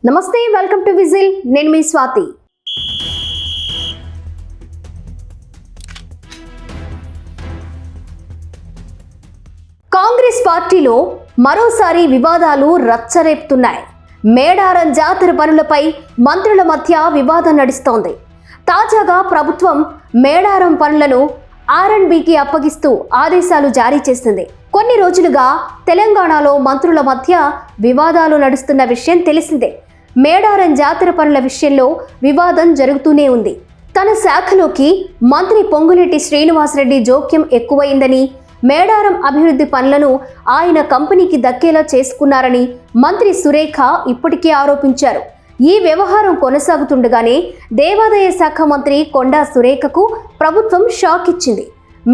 నమస్తే, welcome to whistle. నేను మీ స్వాతి. కాంగ్రెస్ పార్టీలో మరోసారి వివాదాలు రచ్చరేపుతున్నాయి. మేడారం జాతర పనులపై మంత్రుల మధ్య వివాదం నడుస్తోంది. తాజాగా ప్రభుత్వం మేడారం పనులను R&Bకి అప్పగిస్తూ ఆదేశాలు జారీ చేసింది. కొన్ని రోజులుగా తెలంగాణలో మంత్రుల మధ్య వివాదాలు నడుస్తున్న విషయం తెలిసిందే. మేడారం జాతర పనుల విషయంలో వివాదం జరుగుతూనే ఉంది. తన శాఖలోకి మంత్రి పొంగులేటి శ్రీనివాసరెడ్డి జోక్యం ఎక్కువైందని, మేడారం అభివృద్ధి పనులను ఆయన కంపెనీకి దక్కేలా చేసుకున్నారని మంత్రి సురేఖ ఇప్పటికే ఆరోపించారు. ఈ వ్యవహారం కొనసాగుతుండగానే దేవాదాయ శాఖ మంత్రి కొండా సురేఖకు ప్రభుత్వం షాక్ ఇచ్చింది.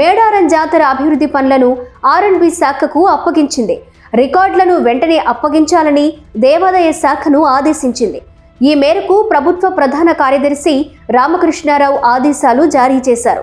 మేడారం జాతర అభివృద్ధి పనులను R&B శాఖకు అప్పగించింది. రికార్డులను వెంటనే అప్పగించాలని దేవాదాయ శాఖను ఆదేశించింది. ఈ మేరకు ప్రభుత్వ ప్రధాన కార్యదర్శి రామకృష్ణారావు ఆదేశాలు జారీ చేశారు.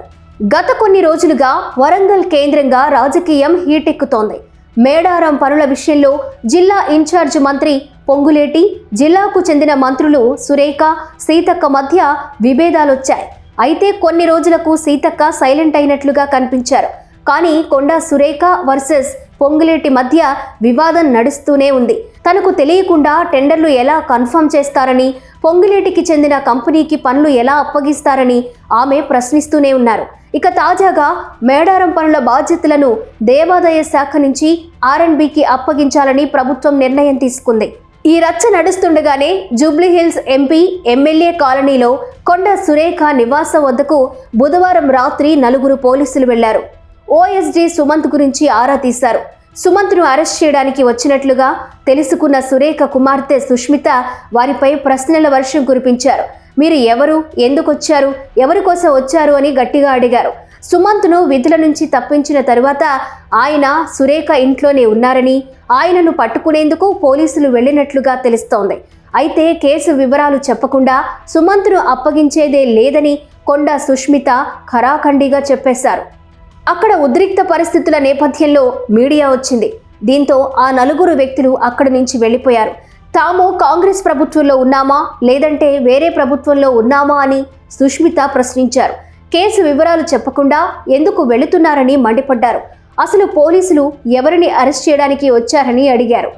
గత కొన్ని రోజులుగా వరంగల్ కేంద్రంగా రాజకీయం హీటెక్కుతోంది. మేడారం పనుల విషయంలో జిల్లా ఇన్ఛార్జ్ మంత్రి పొంగులేటి, జిల్లాకు చెందిన మంత్రులు సురేఖ, సీతక్క మధ్య విభేదాలొచ్చాయి. అయితే కొన్ని రోజులకు సీతక్క సైలెంట్ అయినట్లుగా కనిపించారు. కానీ కొండా సురేఖ వర్సెస్ పొంగులేటి మధ్య వివాదం నడుస్తూనే ఉంది. తనకు తెలియకుండా టెండర్లు ఎలా కన్ఫర్మ్ చేస్తారని, పొంగులేటికి చెందిన కంపెనీకి పనులు ఎలా అప్పగిస్తారని ఆమె ప్రశ్నిస్తూనే ఉన్నారు. ఇక తాజాగా మేడారం పనుల బాధ్యతలను దేవాదాయ శాఖ నుంచి R&Bకి అప్పగించాలని ప్రభుత్వం నిర్ణయం తీసుకుంది. ఈ రచ్చ నడుస్తుండగానే జూబ్లీహిల్స్ ఎంపీ ఎమ్మెల్యే కాలనీలో కొండా సురేఖ నివాసం వద్దకు బుధవారం రాత్రి 4 పోలీసులు వెళ్లారు. OSD సుమంత్ గురించి ఆరా తీశారు. సుమంత్ను అరెస్ట్ చేయడానికి వచ్చినట్లుగా తెలుసుకున్న సురేఖ కుమార్తె సుష్మిత వారిపై ప్రశ్నల వర్షం కురిపించారు. మీరు ఎవరు, ఎందుకు వచ్చారు, ఎవరి కోసం వచ్చారు అని గట్టిగా అడిగారు. సుమంత్ను విధుల నుంచి తప్పించిన తరువాత ఆయన సురేఖ ఇంట్లోనే ఉన్నారని, ఆయనను పట్టుకునేందుకు పోలీసులు వెళ్లినట్లుగా తెలుస్తోంది. అయితే కేసు వివరాలు చెప్పకుండా సుమంత్ను అప్పగించేదే లేదని కొండా సుష్మిత ఖరాఖండిగా చెప్పేశారు. అక్కడ ఉద్రిక్త పరిస్థితుల నేపథ్యంలో మీడియా వచ్చింది. దీంతో ఆ 4 వ్యక్తులు అక్కడి నుంచి వెళ్లిపోయారు. తాము కాంగ్రెస్ ప్రభుత్వంలో ఉన్నామా, లేదంటే వేరే ప్రభుత్వంలో ఉన్నామా అని సుష్మిత ప్రశ్నించారు. కేసు వివరాలు చెప్పకుండా ఎందుకు వెళుతున్నారని మండిపడ్డారు. అసలు పోలీసులు ఎవరిని అరెస్ట్ చేయడానికి వచ్చారని అడిగారు.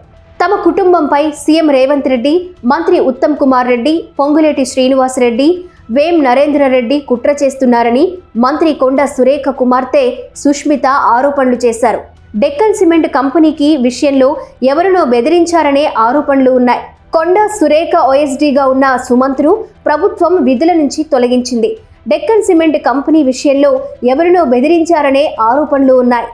తమ కుటుంబంపై సీఎం రేవంత్ రెడ్డి, మంత్రి ఉత్తమ్ కుమార్ రెడ్డి, పొంగులేటి శ్రీనివాసరెడ్డి, వేం నరేంద్రరెడ్డి కుట్ర చేస్తున్నారని మంత్రి కొండా సురేఖ కుమార్తె సుష్మిత ఆరోపణలు చేశారు. డెక్కన్ సిమెంట్ కంపెనీకి విషయంలో ఎవరినో బెదిరించారనే ఆరోపణలు ఉన్నాయి. కొండా సురేఖ OSDగా ఉన్న సుమంత్ను ప్రభుత్వం విధుల నుంచి తొలగించింది. డెక్కన్ సిమెంట్ కంపెనీ విషయంలో ఎవరినో బెదిరించారనే ఆరోపణలు ఉన్నాయి.